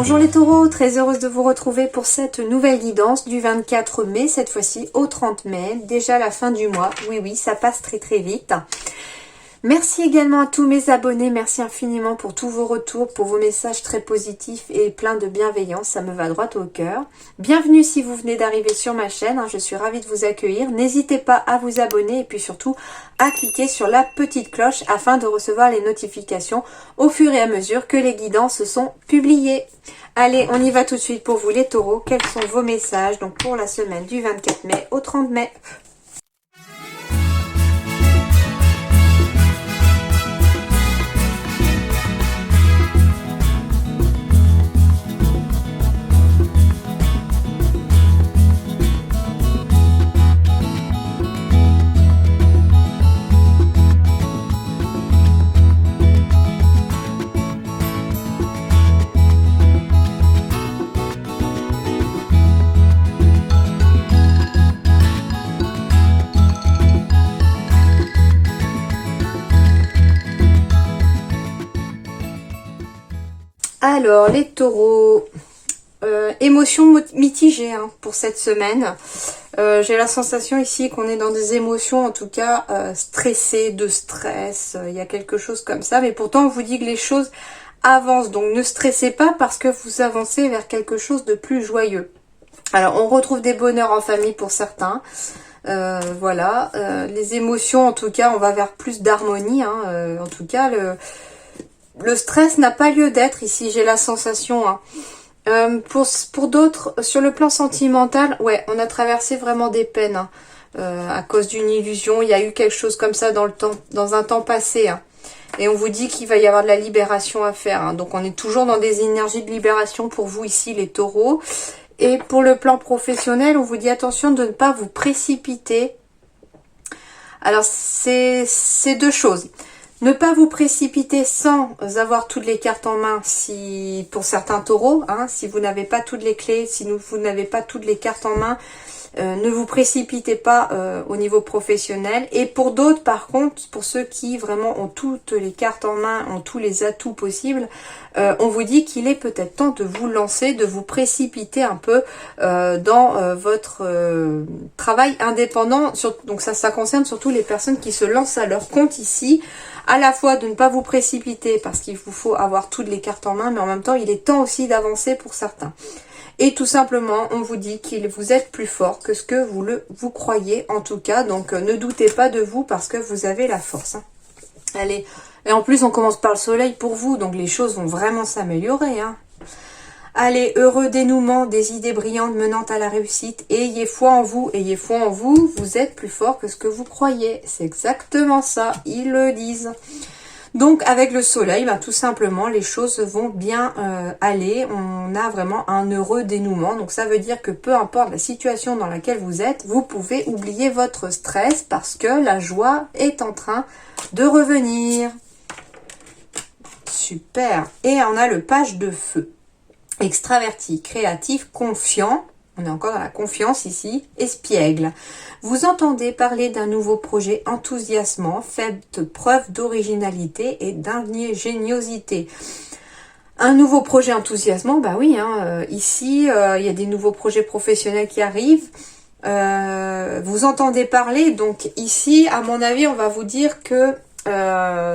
Bonjour les taureaux, très heureuse de vous retrouver pour cette nouvelle guidance du 24 mai, cette fois-ci au 30 mai, déjà la fin du mois. Oui, ça passe très très vite. Merci également à tous mes abonnés, merci infiniment pour tous vos retours, pour vos messages très positifs et pleins de bienveillance, ça me va droit au cœur. Bienvenue si vous venez d'arriver sur ma chaîne, je suis ravie de vous accueillir. N'hésitez pas à vous abonner et puis surtout à cliquer sur la petite cloche afin de recevoir les notifications au fur et à mesure que les guidances sont publiées. Allez, on y va tout de suite pour vous les taureaux. Quels sont vos messages donc pour la semaine du 24 mai au 30 mai? Alors, les taureaux, émotions mitigées pour cette semaine. J'ai la sensation ici qu'on est dans des émotions, en tout cas, stressées, de stress. Il y a quelque chose comme ça. Mais pourtant, on vous dit que les choses avancent. Donc, ne stressez pas parce que vous avancez vers quelque chose de plus joyeux. Alors, on retrouve des bonheurs en famille pour certains. Voilà. Les émotions, en tout cas, on va vers plus d'harmonie. En tout cas, le stress n'a pas lieu d'être ici, j'ai la sensation. Pour d'autres, sur le plan sentimental, ouais, on a traversé vraiment des peines à cause d'une illusion. Il y a eu quelque chose comme ça dans le temps, dans un temps passé. Et on vous dit qu'il va y avoir de la libération à faire. Donc on est toujours dans des énergies de libération pour vous ici, les taureaux. Et pour le plan professionnel, on vous dit attention de ne pas vous précipiter. Alors c'est deux choses. Ne pas vous précipiter sans avoir toutes les cartes en main, si pour certains taureaux, si vous n'avez pas toutes les clés, si vous n'avez pas toutes les cartes en main, ne vous précipitez pas au niveau professionnel. Et pour d'autres, par contre, pour ceux qui vraiment ont toutes les cartes en main, ont tous les atouts possibles, on vous dit qu'il est peut-être temps de vous lancer, de vous précipiter un peu dans votre travail indépendant. Donc ça concerne surtout les personnes qui se lancent à leur compte ici. À la fois de ne pas vous précipiter parce qu'il vous faut avoir toutes les cartes en main, mais en même temps, il est temps aussi d'avancer pour certains. Et tout simplement, on vous dit qu'il vous êtes plus fort que ce que vous croyez en tout cas. Donc, ne doutez pas de vous parce que vous avez la force. Allez, et en plus, on commence par le soleil pour vous. Donc, les choses vont vraiment s'améliorer. Allez, heureux dénouement des idées brillantes menant à la réussite. Ayez foi en vous, vous êtes plus fort que ce que vous croyez. C'est exactement ça, ils le disent. Donc avec le soleil, tout simplement, les choses vont bien aller. On a vraiment un heureux dénouement. Donc ça veut dire que peu importe la situation dans laquelle vous êtes, vous pouvez oublier votre stress parce que la joie est en train de revenir. Super. Et on a le page de feu. Extraverti, créatif, confiant, on est encore dans la confiance ici, espiègle. Vous entendez parler d'un nouveau projet enthousiasmant, faites preuve d'originalité et d'ingéniosité. Un nouveau projet enthousiasmant, bah oui, ici, il y a des nouveaux projets professionnels qui arrivent. Vous entendez parler, donc ici, à mon avis, on va vous dire que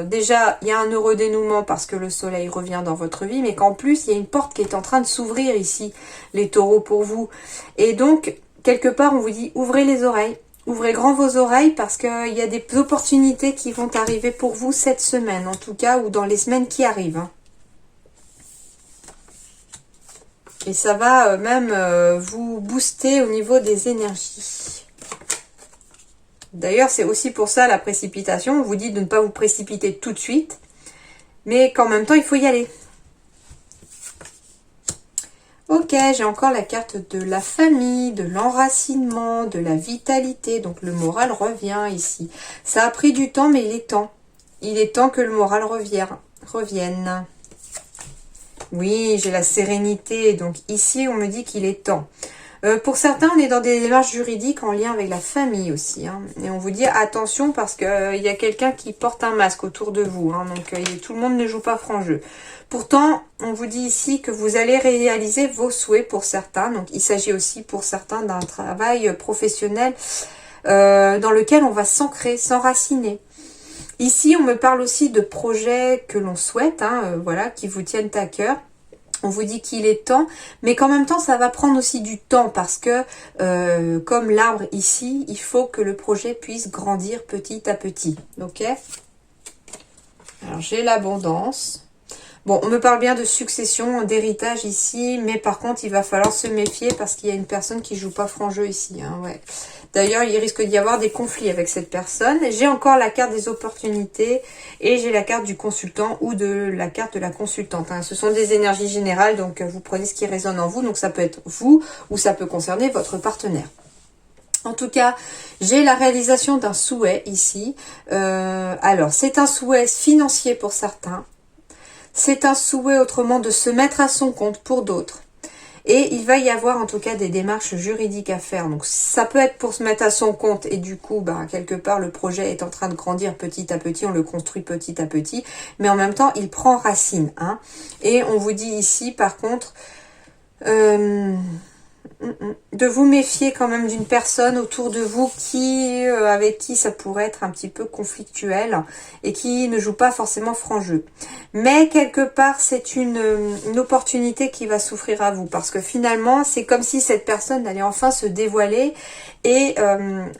déjà, il y a un heureux dénouement parce que le soleil revient dans votre vie, mais qu'en plus, il y a une porte qui est en train de s'ouvrir ici, les taureaux, pour vous. Et donc, quelque part, on vous dit, ouvrez les oreilles. Ouvrez grand vos oreilles parce qu'il y a des opportunités qui vont arriver pour vous cette semaine, en tout cas, ou dans les semaines qui arrivent. Et ça va même vous booster au niveau des énergies. D'ailleurs, c'est aussi pour ça la précipitation. On vous dit de ne pas vous précipiter tout de suite, mais qu'en même temps, il faut y aller. Ok, j'ai encore la carte de la famille, de l'enracinement, de la vitalité. Donc, le moral revient ici. Ça a pris du temps, mais il est temps. Il est temps que le moral revienne. Oui, j'ai la sérénité. Donc, ici, on me dit qu'il est temps. Pour certains, on est dans des démarches juridiques en lien avec la famille aussi. Hein. Et on vous dit attention parce qu'il y a quelqu'un qui porte un masque autour de vous. Hein. Donc tout le monde ne joue pas franc jeu. Pourtant, on vous dit ici que vous allez réaliser vos souhaits pour certains. Donc il s'agit aussi pour certains d'un travail professionnel dans lequel on va s'ancrer, s'enraciner. Ici, on me parle aussi de projets que l'on souhaite, hein, voilà, qui vous tiennent à cœur. On vous dit qu'il est temps, mais qu'en même temps, ça va prendre aussi du temps parce que, comme l'arbre ici, il faut que le projet puisse grandir petit à petit. Ok? Alors, j'ai l'abondance. Bon, on me parle bien de succession, d'héritage ici, mais par contre, il va falloir se méfier parce qu'il y a une personne qui joue pas franc jeu ici. Hein, ouais. D'ailleurs, il risque d'y avoir des conflits avec cette personne. J'ai encore la carte des opportunités et j'ai la carte du consultant ou de la carte de la consultante. Hein. Ce sont des énergies générales, donc vous prenez ce qui résonne en vous. Donc ça peut être vous ou ça peut concerner votre partenaire. En tout cas, j'ai la réalisation d'un souhait ici. Alors, c'est un souhait financier pour certains. C'est un souhait autrement de se mettre à son compte pour d'autres. Et il va y avoir en tout cas des démarches juridiques à faire. Donc ça peut être pour se mettre à son compte et du coup, quelque part, le projet est en train de grandir petit à petit. On le construit petit à petit. Mais en même temps, il prend racine. Hein. Et on vous dit ici, par contre, de vous méfier quand même d'une personne autour de vous avec qui ça pourrait être un petit peu conflictuel et qui ne joue pas forcément franc jeu. Mais quelque part, c'est une opportunité qui va s'offrir à vous parce que finalement, c'est comme si cette personne allait enfin se dévoiler et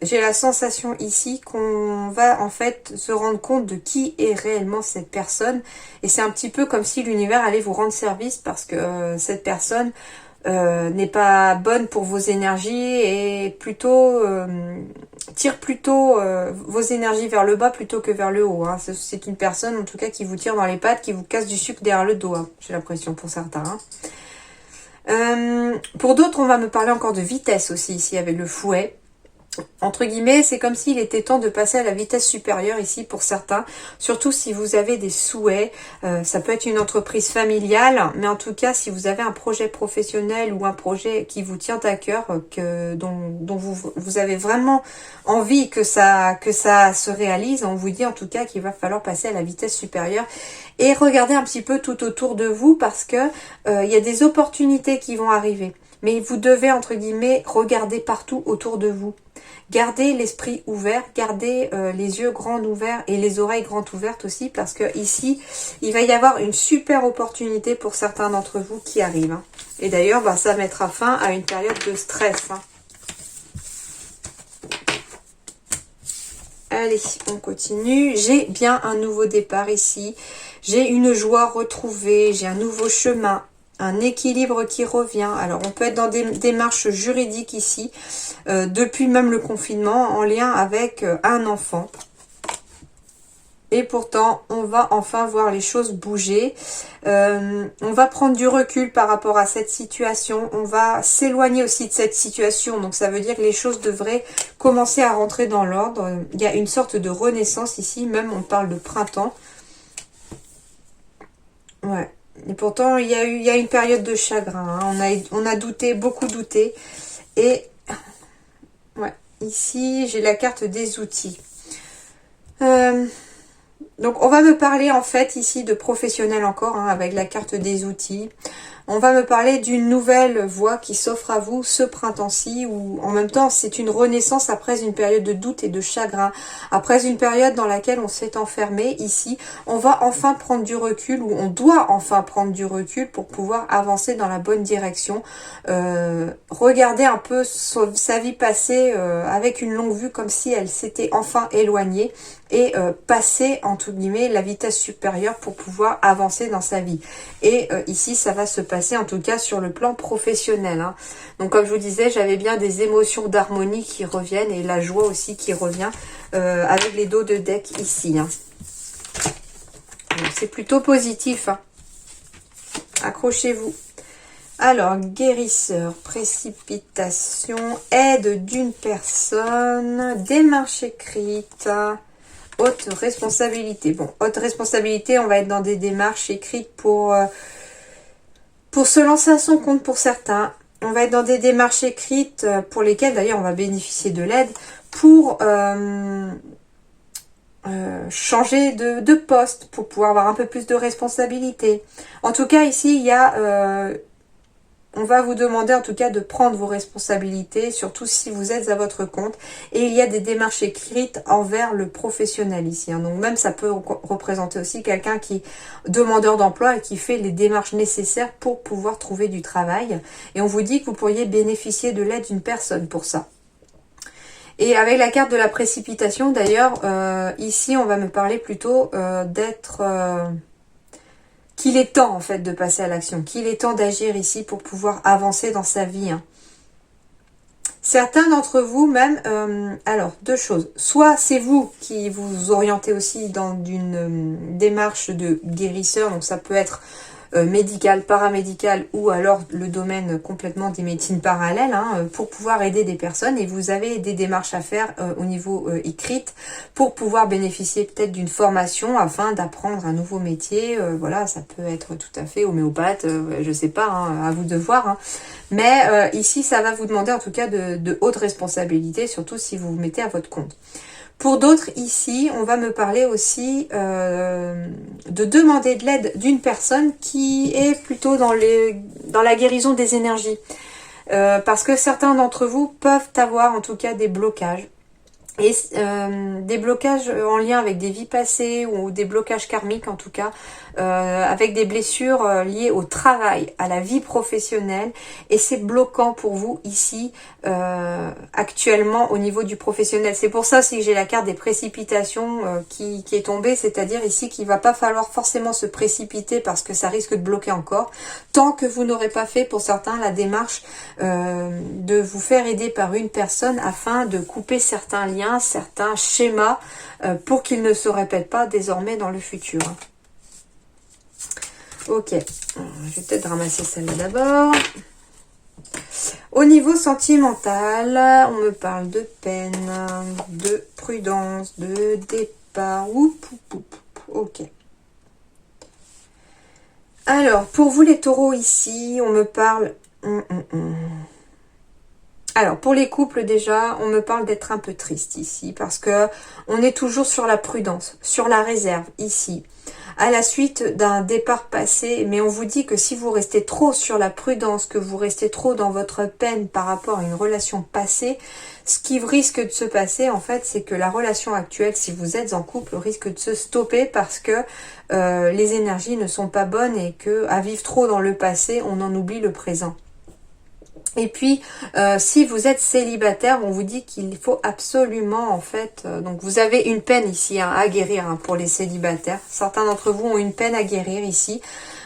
j'ai la sensation ici qu'on va en fait se rendre compte de qui est réellement cette personne et c'est un petit peu comme si l'univers allait vous rendre service parce que cette personne n'est pas bonne pour vos énergies et tire plutôt vos énergies vers le bas plutôt que vers le haut. Hein. C'est une personne en tout cas qui vous tire dans les pattes, qui vous casse du sucre derrière le dos. Hein. J'ai l'impression pour certains. Hein. Pour d'autres, on va me parler encore de vitesse aussi ici avec le fouet. Entre guillemets, c'est comme s'il était temps de passer à la vitesse supérieure ici pour certains, surtout si vous avez des souhaits, ça peut être une entreprise familiale, mais en tout cas si vous avez un projet professionnel ou un projet qui vous tient à cœur, dont vous avez vraiment envie que ça se réalise, on vous dit en tout cas qu'il va falloir passer à la vitesse supérieure et regarder un petit peu tout autour de vous parce que il y a des opportunités qui vont arriver. Mais vous devez, entre guillemets, regarder partout autour de vous. Gardez l'esprit ouvert, gardez les yeux grands ouverts et les oreilles grandes ouvertes aussi parce que ici, il va y avoir une super opportunité pour certains d'entre vous qui arrivent. Hein. Et d'ailleurs, ça mettra fin à une période de stress. Hein. Allez, on continue. J'ai bien un nouveau départ ici. J'ai une joie retrouvée, j'ai un nouveau chemin. Un équilibre qui revient. Alors, on peut être dans des démarches juridiques ici, depuis même le confinement, en lien avec un enfant. Et pourtant, on va enfin voir les choses bouger. On va prendre du recul par rapport à cette situation. On va s'éloigner aussi de cette situation. Donc, ça veut dire que les choses devraient commencer à rentrer dans l'ordre. Il y a une sorte de renaissance ici. Même, on parle de printemps. Ouais. Et pourtant, il y a une période de chagrin. Hein. On a douté, beaucoup douté. Et ouais, ici, j'ai la carte des outils. Donc, on va me parler en fait ici de professionnel encore, hein, avec la carte des outils. On va me parler d'une nouvelle voie qui s'offre à vous ce printemps-ci, où en même temps c'est une renaissance après une période de doute et de chagrin, après une période dans laquelle on s'est enfermé. Ici, on va enfin prendre du recul, ou on doit enfin prendre du recul pour pouvoir avancer dans la bonne direction. Regarder un peu sa vie passée avec une longue vue, comme si elle s'était enfin éloignée, et passer entre guillemets la vitesse supérieure pour pouvoir avancer dans sa vie. Et ici, ça va se passer en tout cas sur le plan professionnel. Hein. Donc comme je vous disais, j'avais bien des émotions d'harmonie qui reviennent et la joie aussi qui revient avec les dos de deck ici. Hein. C'est plutôt positif. Hein. Accrochez-vous. Alors, guérisseur, précipitation, aide d'une personne, démarche écrite, haute responsabilité. Bon, haute responsabilité, on va être dans des démarches écrites pour se lancer à son compte pour certains. on va être dans des démarches écrites pour lesquelles d'ailleurs on va bénéficier de l'aide pour changer de poste, pour pouvoir avoir un peu plus de responsabilité. En tout cas ici il y a on va vous demander en tout cas de prendre vos responsabilités, surtout si vous êtes à votre compte. Et il y a des démarches écrites envers le professionnel ici, hein. Donc même ça peut représenter aussi quelqu'un qui est demandeur d'emploi et qui fait les démarches nécessaires pour pouvoir trouver du travail. Et on vous dit que vous pourriez bénéficier de l'aide d'une personne pour ça. Et avec la carte de la précipitation d'ailleurs, ici on va me parler plutôt d'être... qu'il est temps en fait de passer à l'action, qu'il est temps d'agir ici pour pouvoir avancer dans sa vie, hein. Certains d'entre vous même, alors deux choses, soit c'est vous qui vous orientez aussi dans une démarche de guérisseur, donc ça peut être médical, paramédical ou alors le domaine complètement des médecines parallèles, hein, pour pouvoir aider des personnes, et vous avez des démarches à faire au niveau écrite pour pouvoir bénéficier peut-être d'une formation afin d'apprendre un nouveau métier. Voilà, ça peut être tout à fait homéopathe, je sais pas, hein, à vous de voir, hein. Mais ici ça va vous demander en tout cas de hautes responsabilités, surtout si vous vous mettez à votre compte. Pour d'autres, ici, on va me parler aussi de demander de l'aide d'une personne qui est plutôt dans la guérison des énergies. Parce que certains d'entre vous peuvent avoir en tout cas des blocages. Et des blocages en lien avec des vies passées ou des blocages karmiques en tout cas, avec des blessures liées au travail, à la vie professionnelle, et c'est bloquant pour vous ici actuellement au niveau du professionnel. C'est pour ça aussi que j'ai la carte des précipitations qui est tombée, c'est-à-dire ici qu'il va pas falloir forcément se précipiter parce que ça risque de bloquer encore, tant que vous n'aurez pas fait pour certains la démarche de vous faire aider par une personne afin de couper certains liens, certains schémas pour qu'ils ne se répètent pas désormais dans le futur. Ok, je vais peut-être ramasser celle-là d'abord. Au niveau sentimental, on me parle de peine, de prudence, de départ. Ok. Alors, pour vous les taureaux ici, on me parle... Alors, pour les couples déjà, on me parle d'être un peu triste ici parce que on est toujours sur la prudence, sur la réserve ici, à la suite d'un départ passé. Mais on vous dit que si vous restez trop sur la prudence, que vous restez trop dans votre peine par rapport à une relation passée, ce qui risque de se passer en fait, c'est que la relation actuelle, si vous êtes en couple, risque de se stopper parce que les énergies ne sont pas bonnes et que à vivre trop dans le passé, on en oublie le présent. Et puis, si vous êtes célibataire, on vous dit qu'il faut absolument, en fait... donc, vous avez une peine ici à guérir pour les célibataires. Certains d'entre vous ont une peine à guérir ici.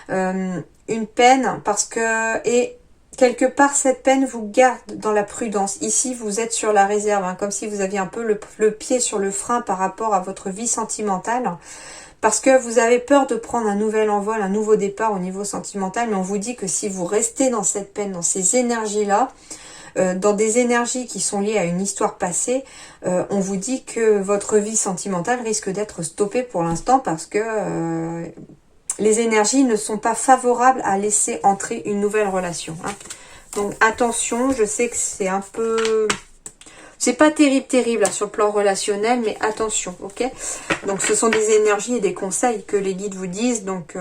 Une peine parce que... Et quelque part, cette peine vous garde dans la prudence. Ici, vous êtes sur la réserve, comme si vous aviez un peu le pied sur le frein par rapport à votre vie sentimentale. Parce que vous avez peur de prendre un nouvel envol, un nouveau départ au niveau sentimental. Mais on vous dit que si vous restez dans cette peine, dans ces énergies-là, dans des énergies qui sont liées à une histoire passée, on vous dit que votre vie sentimentale risque d'être stoppée pour l'instant parce que les énergies ne sont pas favorables à laisser entrer une nouvelle relation. Donc attention, je sais que c'est un peu... C'est pas terrible là, sur le plan relationnel, mais attention, ok? Donc ce sont des énergies et des conseils que les guides vous disent. Donc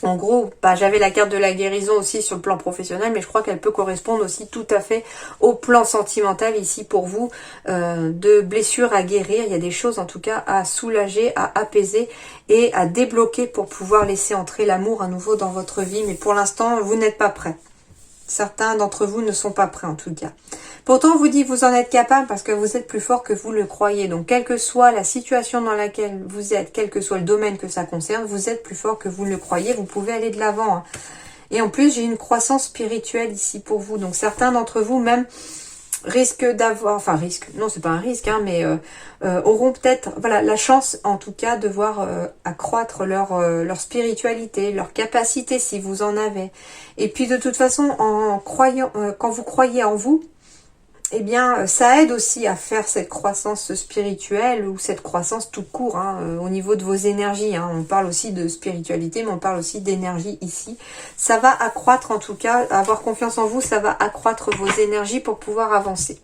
en gros, j'avais la carte de la guérison aussi sur le plan professionnel, mais je crois qu'elle peut correspondre aussi tout à fait au plan sentimental ici pour vous, de blessures à guérir. Il y a des choses en tout cas à soulager, à apaiser et à débloquer pour pouvoir laisser entrer l'amour à nouveau dans votre vie. Mais pour l'instant, vous n'êtes pas prêts. Certains d'entre vous ne sont pas prêts en tout cas. Pourtant, on vous dit que vous en êtes capable parce que vous êtes plus fort que vous le croyez. Donc, quelle que soit la situation dans laquelle vous êtes, quel que soit le domaine que ça concerne, vous êtes plus fort que vous le croyez. Vous pouvez aller de l'avant. Et en plus, j'ai une croissance spirituelle ici pour vous. Donc, certains d'entre vous même risquent d'avoir... Enfin, risque. Non, c'est pas un risque, mais auront peut-être la chance, en tout cas, de voir accroître leur spiritualité, leur capacité, si vous en avez. Et puis, de toute façon, en croyant, quand vous croyez en vous, eh bien, ça aide aussi à faire cette croissance spirituelle ou cette croissance tout court au niveau de vos énergies. On parle aussi de spiritualité, mais on parle aussi d'énergie ici. Ça va accroître, en tout cas, avoir confiance en vous, ça va accroître vos énergies pour pouvoir avancer.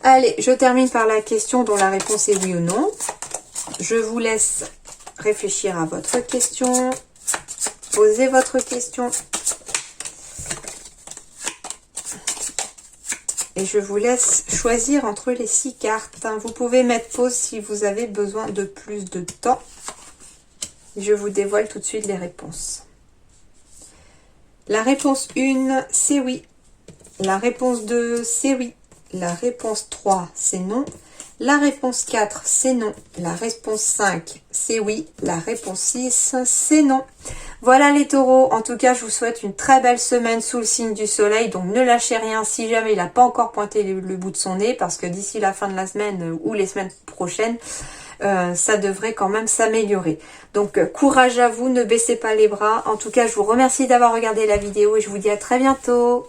Allez, je termine par la question dont la réponse est oui ou non. Je vous laisse réfléchir à votre question. Posez votre question. Et je vous laisse choisir entre les 6 cartes. Vous pouvez mettre pause si vous avez besoin de plus de temps. Je vous dévoile tout de suite les réponses. La réponse 1, c'est oui. La réponse 2, c'est oui. La réponse 3, c'est non. La réponse 4, c'est non. La réponse 5, c'est oui. La réponse 6, c'est non. Voilà les taureaux. En tout cas, je vous souhaite une très belle semaine sous le signe du soleil. Donc, ne lâchez rien si jamais il n'a pas encore pointé le bout de son nez. Parce que d'ici la fin de la semaine ou les semaines prochaines, ça devrait quand même s'améliorer. Donc, courage à vous. Ne baissez pas les bras. En tout cas, je vous remercie d'avoir regardé la vidéo et je vous dis à très bientôt.